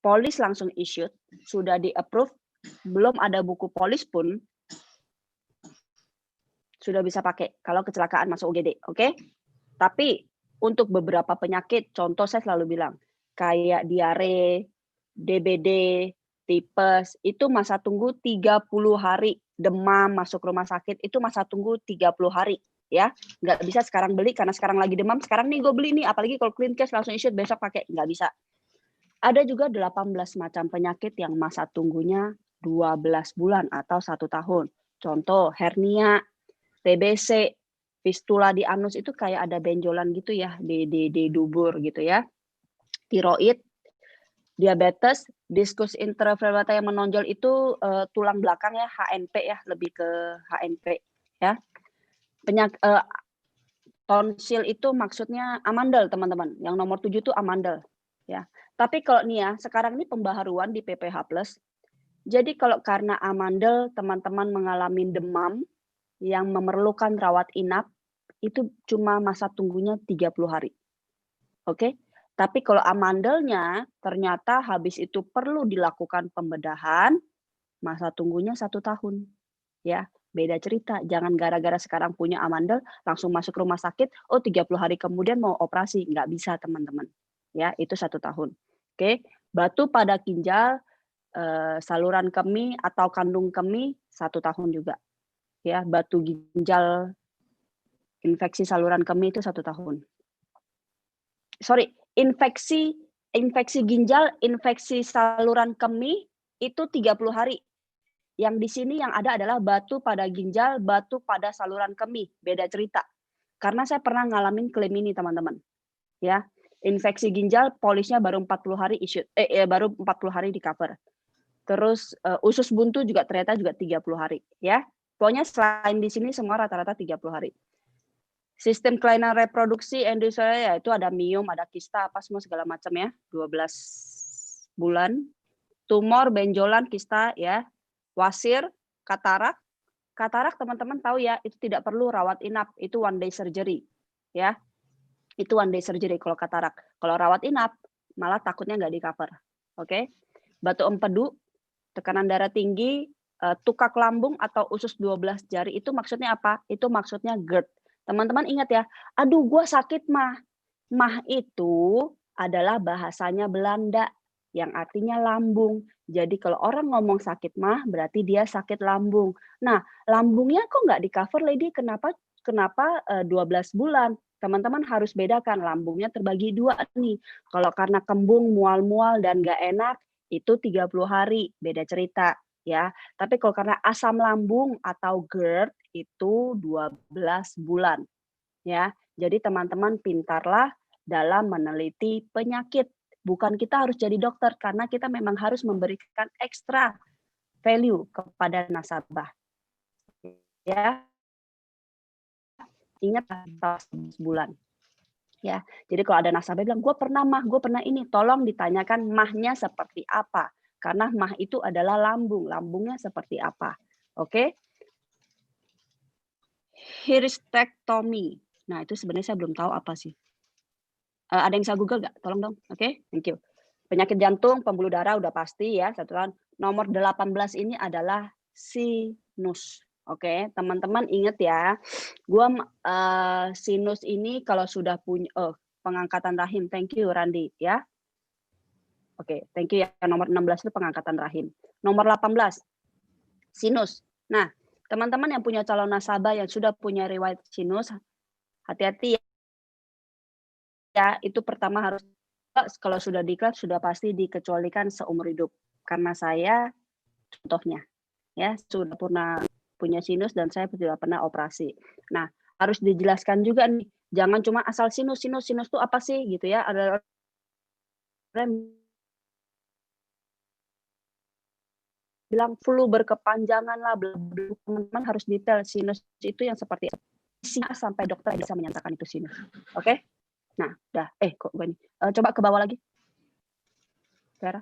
polis langsung issued, sudah di-approve, belum ada buku polis pun sudah bisa pakai kalau kecelakaan masuk UGD, oke? Tapi untuk beberapa penyakit, contoh saya selalu bilang, kayak diare, DBD, tipes, itu masa tunggu 30 hari. Demam masuk rumah sakit, itu masa tunggu 30 hari. Ya, nggak bisa sekarang beli karena sekarang lagi demam, sekarang nih gue beli nih, apalagi kalau clean cash langsung issued besok pakai, nggak bisa. Ada juga 18 macam penyakit yang masa tunggunya 12 bulan atau 1 tahun. Contoh hernia, TBC, fistula di anus itu kayak ada benjolan gitu ya di dubur gitu ya. Tiroid, diabetes, diskus intravertebral yang menonjol itu tulang belakang ya, HNP ya, lebih ke HNP ya. Tonsil itu maksudnya amandel teman-teman, yang nomor 7 itu amandel ya. Tapi kalau nih ya, sekarang ini pembaharuan di PPH Plus, jadi kalau karena amandel teman-teman mengalami demam yang memerlukan rawat inap, itu cuma masa tunggunya 30 hari. Oke? Tapi kalau amandelnya ternyata habis itu perlu dilakukan pembedahan, masa tunggunya 1 tahun. Ya, beda cerita. Jangan gara-gara sekarang punya amandel langsung masuk rumah sakit, oh 30 hari kemudian mau operasi, nggak bisa teman-teman. Ya, itu 1 tahun. Oke? Batu pada ginjal, saluran kemih atau kandung kemih 1 tahun juga. Ya, batu ginjal, infeksi saluran kemih itu 1 tahun. Sorry, infeksi ginjal, infeksi saluran kemih itu 30 hari. Yang di sini yang ada adalah batu pada ginjal, batu pada saluran kemih, beda cerita. Karena saya pernah ngalamin klaim ini teman-teman. Ya, infeksi ginjal polisnya baru 40 hari issued, baru 40 hari di cover. Terus usus buntu juga ternyata juga 30 hari ya. Pokoknya selain di sini semua rata-rata 30 hari. Sistem kelainan reproduksi endometrial ya itu ada miom, ada kista, apa semua segala macam ya, 12 bulan. Tumor, benjolan, kista ya. Wasir, katarak. Katarak teman-teman tahu ya, itu tidak perlu rawat inap, itu one day surgery ya. Itu one day surgery kalau katarak. Kalau rawat inap malah takutnya nggak di-cover. Oke. Batu empedu, tekanan darah tinggi, tukak lambung atau usus 12 jari itu maksudnya apa? Itu maksudnya GERD. Teman-teman ingat ya, aduh gue sakit mah. Mah itu adalah bahasanya Belanda yang artinya lambung. Jadi kalau orang ngomong sakit mah berarti dia sakit lambung. Nah, lambungnya kok nggak di-cover Lady? Kenapa 12 bulan? Teman-teman harus bedakan lambungnya terbagi 2 nih. Kalau karena kembung, mual-mual dan nggak enak itu 30 hari, beda cerita ya. Tapi kalau karena asam lambung atau GERD itu 12 bulan ya. Jadi teman-teman pintarlah dalam meneliti penyakit. Bukan kita harus jadi dokter karena kita memang harus memberikan ekstra value kepada nasabah. Ya. Ingat 11 bulan. Ya. Jadi kalau ada nasabah bilang, "Gue pernah mah, gue pernah ini." Tolong ditanyakan mahnya seperti apa. Karena mah itu adalah lambung. Lambungnya seperti apa. Oke? Hysterectomy. Nah, itu sebenarnya saya belum tahu apa sih. Ada yang bisa Google nggak? Tolong dong. Oke, thank you. Penyakit jantung, pembuluh darah udah pasti ya, satu tahun. Nomor 18 ini adalah sinus. Oke, teman-teman ingat ya. Gua sinus ini kalau sudah punya pengangkatan rahim. Thank you Randi ya. Oke, thank you ya. Nomor 16 itu pengangkatan rahim. Nomor 18 sinus. Nah, teman-teman yang punya calon nasabah yang sudah punya riwayat sinus, hati-hati ya, itu pertama harus kalau sudah diklat sudah pasti dikecualikan seumur hidup. Karena saya contohnya ya sudah pernah punya sinus dan saya tidak pernah operasi. Nah, harus dijelaskan juga nih, jangan cuma asal sinus tuh apa sih gitu ya. Ada orang bilang flu berkepanjangan lah, teman-teman harus detail sinus itu yang seperti sampai dokter bisa menyatakan itu sinus. Oke? Nah, kok gue nih. Coba ke bawah lagi. Vera.